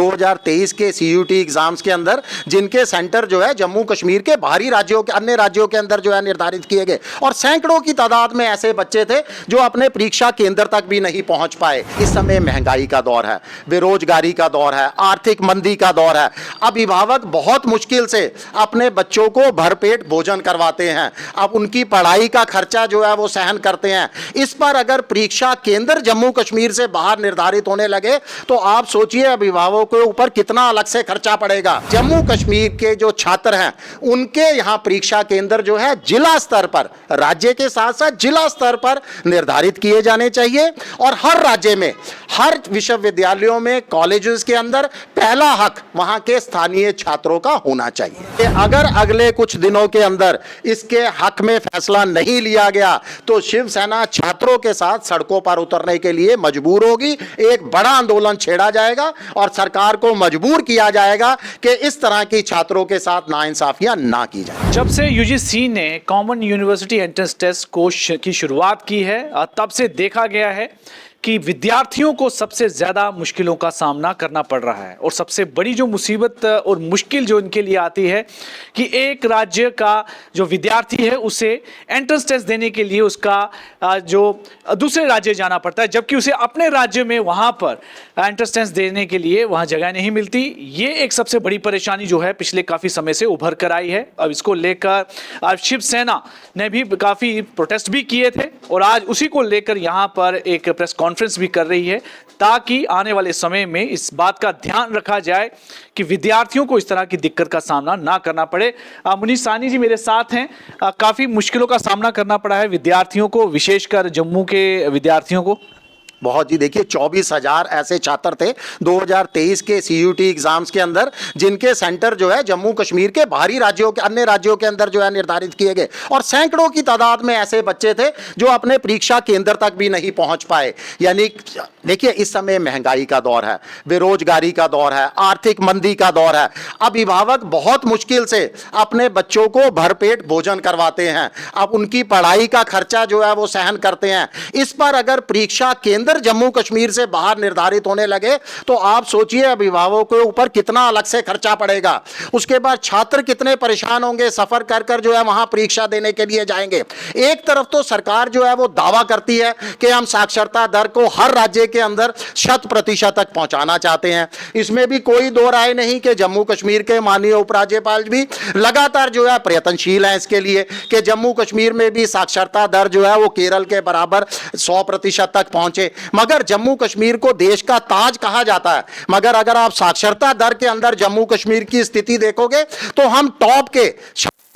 2023 के CUT exams के अंदर जिनके सेंटर जो है जम्मू कश्मीर के बाहरी राज्यों के अन्य राज्यों के अंदर जो है निर्धारित किए गए और सैकड़ों की तादाद में ऐसे बच्चे थे जो अपने परीक्षा केंद्र तक भी नहीं पहुंच पाए। इस समय महंगाई का दौर है, बेरोजगारी का दौर है, आर्थिक मंदी का दौर है। अभिभावक बहुत मुश्किल से अपने बच्चों को भरपेट भोजन करवाते हैं, अब उनकी पढ़ाई का खर्चा जो है वो सहन करते हैं। इस पर अगर परीक्षा केंद्र जम्मू कश्मीर से बाहर निर्धारित होने लगे तो आप सोचिए अभिभावकों के ऊपर कितना अलग से खर्चा पड़ेगा। जम्मू कश्मीर के जो छात्र हैं उनके यहाँ परीक्षा केंद्र जो है जिला स्तर पर, राज्य के साथ साथ जिला स्तर पर निर्धारित किए जाने चाहिए और हर राज्य में, हर विश्वविद्यालयों में, कॉलेजेस के अंदर पहला हक वहां के स्थानीय छात्रों का होना चाहिए। अगर अगले कुछ दिनों के अंदर इसके हक में फैसला नहीं लिया गया तो शिवसेना छात्रों के साथ सड़कों पर उतरने के लिए मजबूर होगी। एक बड़ा आंदोलन छेड़ा जाएगा और सरकार को मजबूर किया जाएगा कि इस तरह की छात्रों के साथ नाइंसाफियां ना की जाए। जब से यूजीसी ने कॉमन यूनिवर्सिटी एंट्रेंस टेस्ट की शुरुआत की है तब से देखा गया है कि विद्यार्थियों को सबसे ज़्यादा मुश्किलों का सामना करना पड़ रहा है और सबसे बड़ी जो मुसीबत और मुश्किल जो इनके लिए आती है कि एक राज्य का जो विद्यार्थी है उसे एंट्रेंस टेस्ट देने के लिए उसका जो दूसरे राज्य जाना पड़ता है, जबकि उसे अपने राज्य में वहाँ पर एंट्रेंस टेस्ट देने के लिए वहाँ जगह नहीं मिलती। ये एक सबसे बड़ी परेशानी जो है पिछले काफ़ी समय से उभर कर आई है। अब इसको लेकर शिवसेना ने भी काफ़ी प्रोटेस्ट भी किए थे और आज उसी को लेकर यहाँ पर एक प्रेस कॉन्फ्रेंस भी कर रही है ताकि आने वाले समय में इस बात का ध्यान रखा जाए कि विद्यार्थियों को इस तरह की दिक्कत का सामना ना करना पड़े। मुनीष साहनी जी मेरे साथ हैं। काफ़ी मुश्किलों का सामना करना पड़ा है विद्यार्थियों को, विशेषकर जम्मू के विद्यार्थियों को। बहुत जी, देखिए 24,000 ऐसे छात्र थे 2023 के CUT एग्जाम्स के अंदर जिनके सेंटर जो है जम्मू कश्मीर के बाहरी राज्यों के अन्य राज्यों के अंदर जो है निर्धारित किए गए और सैकड़ों की तादाद में ऐसे बच्चे थे जो अपने परीक्षा केंद्र तक भी नहीं पहुंच पाए। यानी देखिए इस समय महंगाई का दौर है, बेरोजगारी का दौर है, आर्थिक मंदी का दौर है। अभिभावक बहुत मुश्किल से अपने बच्चों को भरपेट भोजन करवाते हैं, अब उनकी पढ़ाई का खर्चा जो है वो सहन करते हैं। इस पर अगर परीक्षा केंद्र जम्मू कश्मीर से बाहर निर्धारित होने लगे तो आप सोचिए अभिभावकों के ऊपर कितना अलग से खर्चा पड़ेगा। उसके बाद छात्र कितने परेशान होंगे, सफर कर कर जो है वहां परीक्षा देने के लिए जाएंगे। एक तरफ तो सरकार जो है वो दावा करती है कि हम साक्षरता दर को हर राज्य के अंदर 100% तक पहुंचाना चाहते हैं। इसमें भी कोई दो राय नहीं कि जम्मू कश्मीर के माननीय उपराज्यपाल भी लगातार जो है प्रयत्नशील हैं इसके लिए कि जम्मू कश्मीर में भी साक्षरता दर जो है वो केरल के बराबर 100% तक पहुंचे। मगर जम्मू कश्मीर को देश का ताज कहा जाता है, मगर अगर आप साक्षरता दर के अंदर जम्मू कश्मीर की स्थिति देखोगे तो हम टॉप के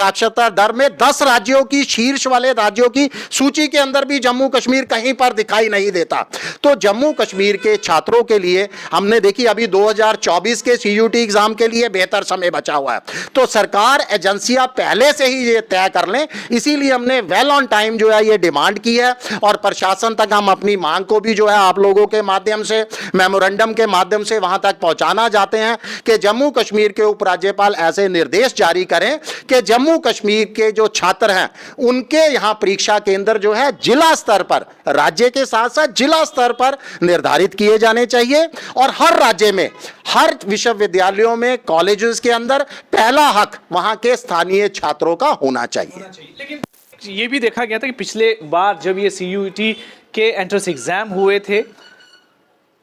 साक्षरता दर में 10 राज्यों की, शीर्ष वाले राज्यों की सूची के अंदर भी जम्मू कश्मीर कहीं पर दिखाई नहीं देता। तो जम्मू कश्मीर के छात्रों के लिए हमने देखी अभी 2024 के CUT एग्जाम के लिए बेहतर समय बचा हुआ है, तो सरकार एजेंसियां पहले से ही ये तय कर लें। इसीलिए हमने वेल ऑन टाइम जो है ये डिमांड की है और प्रशासन तक हम अपनी मांग को भी जो है आप लोगों के माध्यम से, मेमोरेंडम के माध्यम से वहां तक पहुंचाना चाहते हैं कि जम्मू कश्मीर के उपराज्यपाल ऐसे निर्देश जारी करें कि जम्मू कश्मीर के जो छात्र हैं उनके यहां परीक्षा केंद्र जो है जिला स्तर पर, राज्य के साथ साथ जिला स्तर पर निर्धारित किए जाने चाहिए और हर राज्य में, हर विश्वविद्यालयों में, कॉलेजेस के अंदर पहला हक वहां के स्थानीय छात्रों का होना चाहिए। लेकिन ये भी देखा गया था कि पिछले बार जब ये CUT के एंट्रेंस एग्जाम हुए थे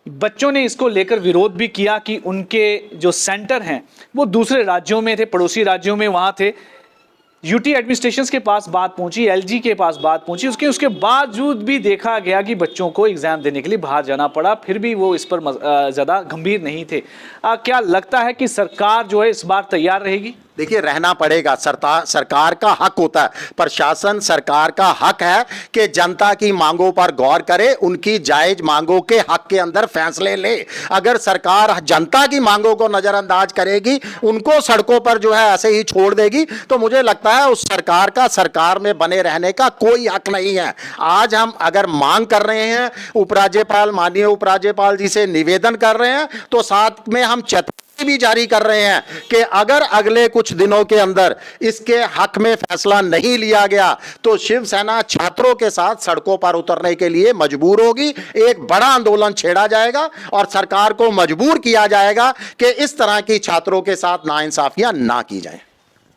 बच्चों ने इसको लेकर विरोध भी किया कि उनके जो सेंटर हैं वो दूसरे राज्यों में थे, पड़ोसी राज्यों में वहाँ थे। UT एडमिनिस्ट्रेशन के पास बात पहुंची, LG के पास बात पहुंची, उसके बावजूद भी देखा गया कि बच्चों को एग्जाम देने के लिए बाहर जाना पड़ा, फिर भी वो इस पर ज़्यादा गंभीर नहीं थे। क्या लगता है कि सरकार जो है इस बार तैयार रहेगी? देखिए रहना पड़ेगा, सरकार का हक होता है, प्रशासन सरकार का हक है कि जनता की मांगों पर गौर करे, उनकी जायज मांगों के हक के अंदर फैसले ले। अगर सरकार जनता की मांगों को नजरअंदाज करेगी, उनको सड़कों पर जो है ऐसे ही छोड़ देगी, तो मुझे लगता है उस सरकार का सरकार में बने रहने का कोई हक नहीं है। आज हम अगर मांग कर रहे हैं, उपराज्यपाल, माननीय उपराज्यपाल जी से निवेदन कर रहे हैं, तो साथ में हम भी जारी कर रहे हैं कि अगर अगले कुछ दिनों के अंदर इसके हक में फैसला नहीं लिया गया तो शिवसेना छात्रों के साथ सड़कों पर उतरने के लिए मजबूर होगी। एक बड़ा आंदोलन छेड़ा जाएगा और सरकार को मजबूर किया जाएगा कि इस तरह की छात्रों के साथ नाइंसाफियां ना की जाएं।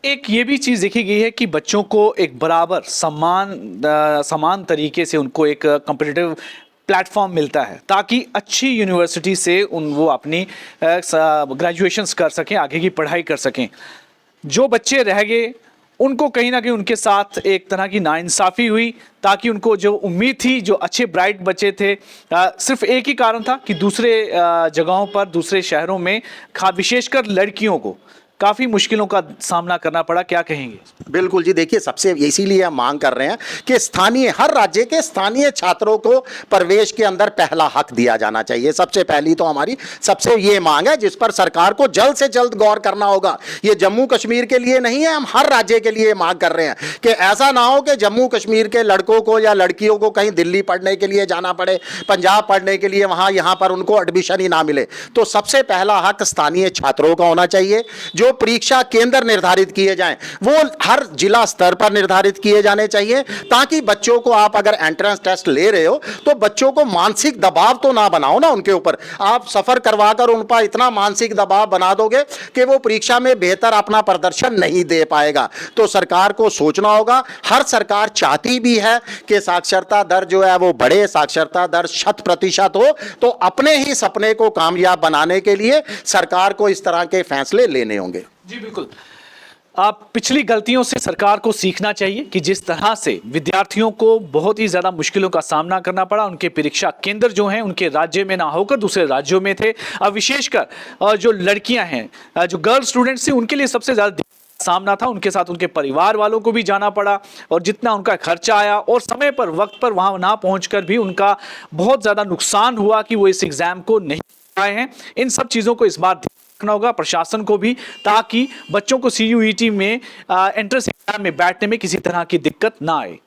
एक ये भी चीज देखी गई है कि बच्चों को एक बराबर समान तरीके से उनको एक कॉम्पिटिटिव प्लेटफॉर्म मिलता है ताकि अच्छी यूनिवर्सिटी से वो अपनी ग्रेजुएशंस कर सकें, आगे की पढ़ाई कर सकें। जो बच्चे रह गए उनको कहीं ना कहीं उनके साथ एक तरह की नाइंसाफ़ी हुई, ताकि उनको जो उम्मीद थी, जो अच्छे ब्राइट बच्चे थे, सिर्फ एक ही कारण था कि दूसरे जगहों पर, दूसरे शहरों में विशेषकर लड़कियों को काफ़ी मुश्किलों का सामना करना पड़ा। क्या कहेंगे? बिल्कुल जी, देखिए सबसे इसीलिए हम मांग कर रहे हैं कि स्थानीय, हर राज्य के स्थानीय छात्रों को प्रवेश के अंदर पहला हक दिया जाना चाहिए। सबसे पहली तो हमारी सबसे ये मांग है जिस पर सरकार को जल्द से जल्द गौर करना होगा। ये जम्मू कश्मीर के लिए नहीं है, हम हर राज्य के लिए मांग कर रहे हैं कि ऐसा ना हो कि जम्मू कश्मीर के लड़कों को या लड़कियों को कहीं दिल्ली पढ़ने के लिए जाना पड़े, पंजाब पढ़ने के लिए, वहाँ यहाँ पर उनको एडमिशन ही ना मिले। तो सबसे पहला हक स्थानीय छात्रों का होना चाहिए। जो परीक्षा केंद्र निर्धारित किए जाएं वो हर जिला स्तर पर निर्धारित किए जाने चाहिए, ताकि बच्चों को, आप अगर एंट्रेंस टेस्ट ले रहे हो तो बच्चों को मानसिक दबाव तो ना बनाओ ना उनके ऊपर। आप सफर करवाकर उन पर इतना मानसिक दबाव बना दोगे कि वो परीक्षा में बेहतर अपना प्रदर्शन नहीं दे पाएगा। तो सरकार को सोचना होगा। हर सरकार चाहती भी है कि साक्षरता दर जो है वो बढ़े, साक्षरता दर 100% हो। तो अपने ही सपने को कामयाब बनाने के लिए सरकार को इस तरह के फैसले लेने होंगे। जी बिल्कुल। आप पिछली गलतियों से सरकार को सीखना चाहिए कि जिस तरह से विद्यार्थियों को बहुत ही ज़्यादा मुश्किलों का सामना करना पड़ा, उनके परीक्षा केंद्र जो हैं उनके राज्य में ना होकर दूसरे राज्यों में थे। अब विशेषकर जो लड़कियां हैं, जो गर्ल स्टूडेंट्स थी, उनके लिए सबसे ज़्यादा सामना था। उनके साथ उनके परिवार वालों को भी जाना पड़ा और जितना उनका खर्चा आया और समय पर, वक्त पर वहाँ ना पहुँचकर भी उनका बहुत ज़्यादा नुकसान हुआ कि वो इस एग्ज़ाम को नहीं आए हैं। इन सब चीज़ों को इस बार रखना होगा प्रशासन को भी, ताकि बच्चों को CUET में एंट्रेंस एग्जाम में बैठने में किसी तरह की दिक्कत ना आए।